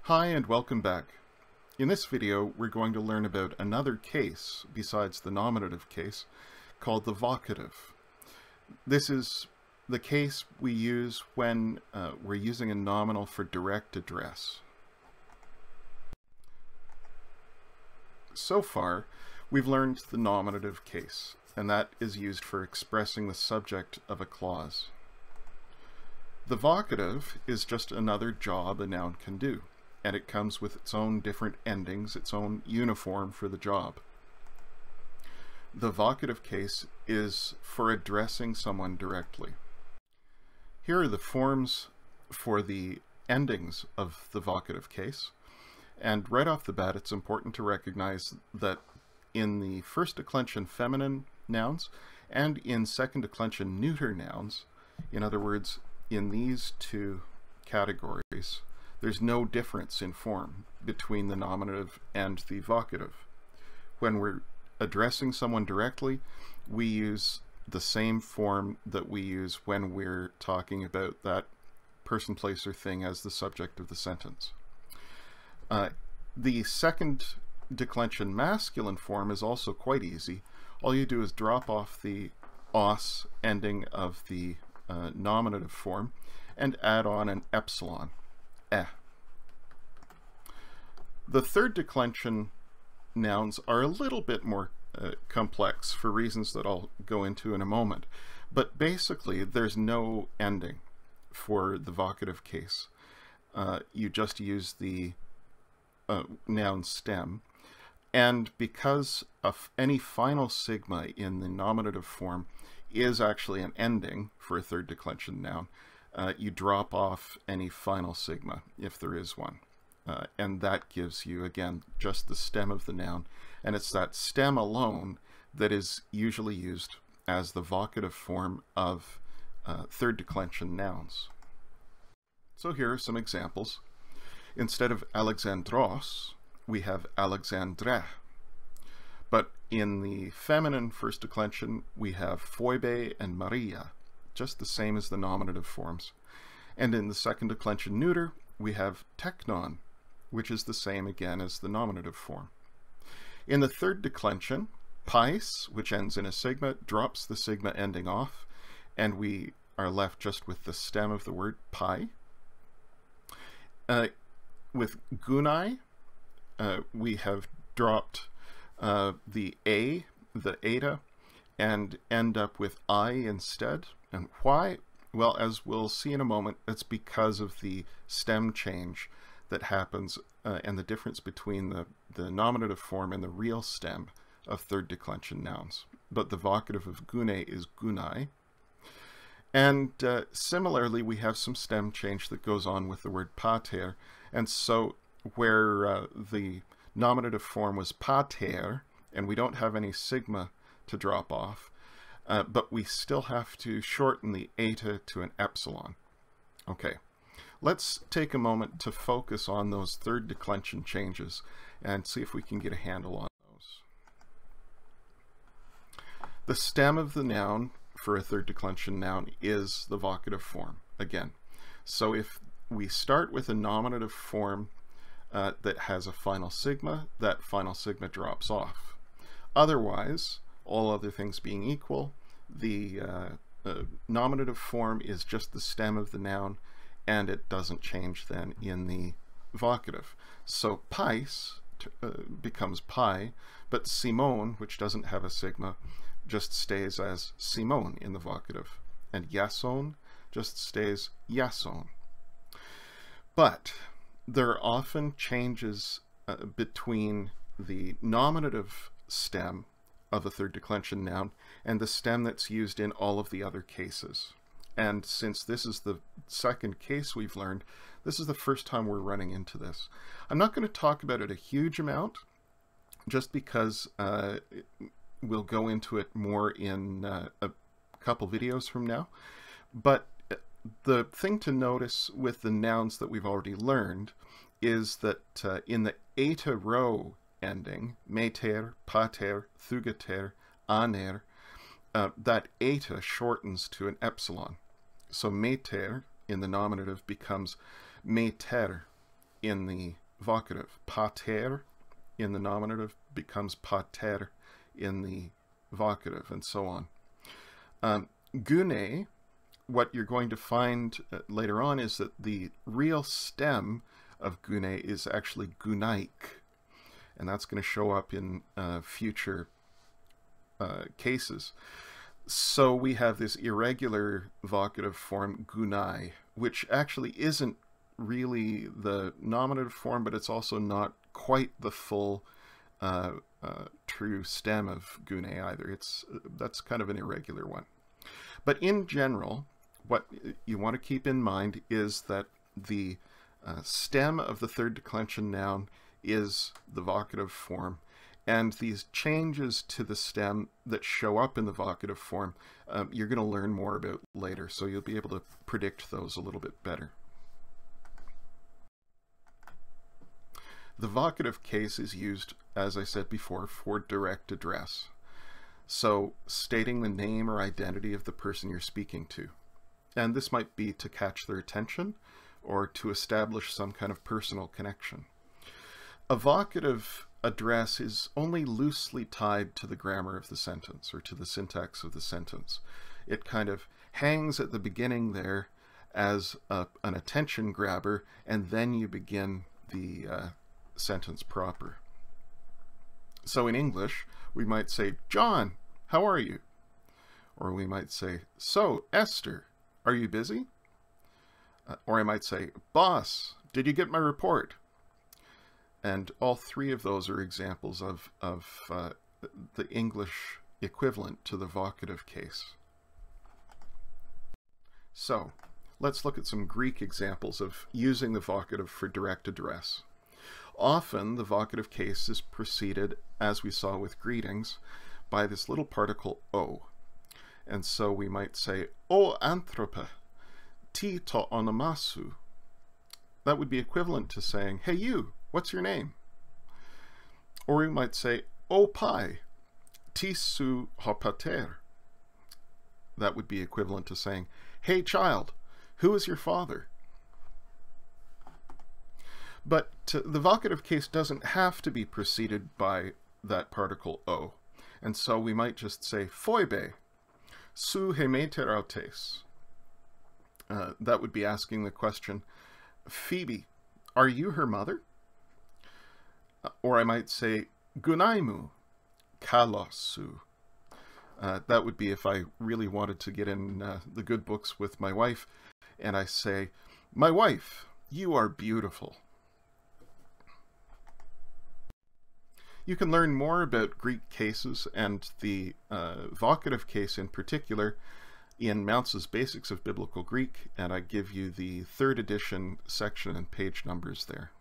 Hi and welcome back. In this video we're going to learn about another case besides the nominative case called the vocative. This is the case we use when we're using a nominal for direct address. So far we've learned the nominative case, and that is used for expressing the subject of a clause. The vocative is just another job a noun can do, and it comes with its own different endings, its own uniform for the job. The vocative case is for addressing someone directly. Here are the forms for the endings of the vocative case, and right off the bat it's important to recognize that in the first declension feminine nouns and in second declension neuter nouns, in other words, in these two categories, there's no difference in form between the nominative and the vocative. When we're addressing someone directly, we use the same form that we use when we're talking about that person, place, or thing as the subject of the sentence. The second declension masculine form is also quite easy. All you do is drop off the os ending of the nominative form and add on an epsilon. The third declension nouns are a little bit more complex for reasons that I'll go into in a moment, but basically there's no ending for the vocative case. You just use the noun stem, and because of any final sigma in the nominative form is actually an ending for a third declension noun, you drop off any final sigma if there is one. And that gives you, again, just the stem of the noun. And it's that stem alone that is usually used as the vocative form of third declension nouns. So here are some examples. Instead of Alexandros, we have Alexandra. But in the feminine first declension, we have Phoebe and Maria, just the same as the nominative forms. And in the second declension neuter, we have teknon, which is the same again as the nominative form. In the third declension, pais, which ends in a sigma, drops the sigma ending off, and we are left just with the stem of the word pai. With gunai, we have dropped the a, the eta, and end up with I instead. And why? Well, as we'll see in a moment, it's because of the stem change that happens and the difference between the nominative form and the real stem of third declension nouns. But the vocative of gune is gunai. And similarly, we have some stem change that goes on with the word pater. And so where the nominative form was pater, and we don't have any sigma to drop off, but we still have to shorten the eta to an epsilon. Okay, let's take a moment to focus on those third declension changes and see if we can get a handle on those. The stem of the noun for a third declension noun is the vocative form, again. So if we start with a nominative form that has a final sigma, that final sigma drops off. Otherwise, all other things being equal, the nominative form is just the stem of the noun, and it doesn't change then in the vocative. So pais becomes pai, but Simone, which doesn't have a sigma, just stays as Simone in the vocative, and Yason just stays Yason. But there are often changes between the nominative stem of a third declension noun and the stem that's used in all of the other cases. And since this is the second case we've learned, this is the first time we're running into this. I'm not going to talk about it a huge amount, just because we'll go into it more in a couple videos from now. But the thing to notice with the nouns that we've already learned is that in the eta rho ending, meter, pater, thugater, aner, that eta shortens to an epsilon. So meter in the nominative becomes meter in the vocative. Pater in the nominative becomes pater in the vocative, and so on. Gune, what you're going to find later on is that the real stem of gune is actually gunaik, and that's going to show up in future cases. So we have this irregular vocative form gunai, which actually isn't really the nominative form, but it's also not quite the full true stem of gune either. That's kind of an irregular one. But in general, what you want to keep in mind is that the stem of the third declension noun is the vocative form, and these changes to the stem that show up in the vocative form, you're going to learn more about later, so you'll be able to predict those a little bit better. The vocative case is used, as I said before, for direct address. So stating the name or identity of the person you're speaking to. And this might be to catch their attention or to establish some kind of personal connection. A vocative address is only loosely tied to the grammar of the sentence or to the syntax of the sentence. It kind of hangs at the beginning there as an attention grabber, and then you begin the sentence proper. So in English, we might say, John, how are you? Or we might say, so, Esther, are you busy? Or I might say, boss, did you get my report? And all three of those are examples of the English equivalent to the vocative case. So, let's look at some Greek examples of using the vocative for direct address. Often, the vocative case is preceded, as we saw with greetings, by this little particle o. And so we might say, O anthrope, ti to onomasu. That would be equivalent to saying, hey you, what's your name? Or we might say, O pai, ti su ho pater. That would be equivalent to saying, hey child, who is your father? But the vocative case doesn't have to be preceded by that particle o. And so we might just say, phoebe, su hemeterautes. That would be asking the question, Phoebe, are you her mother? Or I might say, gunaimu, kalosu. That would be if I really wanted to get in the good books with my wife, and I say, my wife, you are beautiful. You can learn more about Greek cases and the vocative case in particular in Mounce's Basics of Biblical Greek, and I give you the 3rd edition section and page numbers there.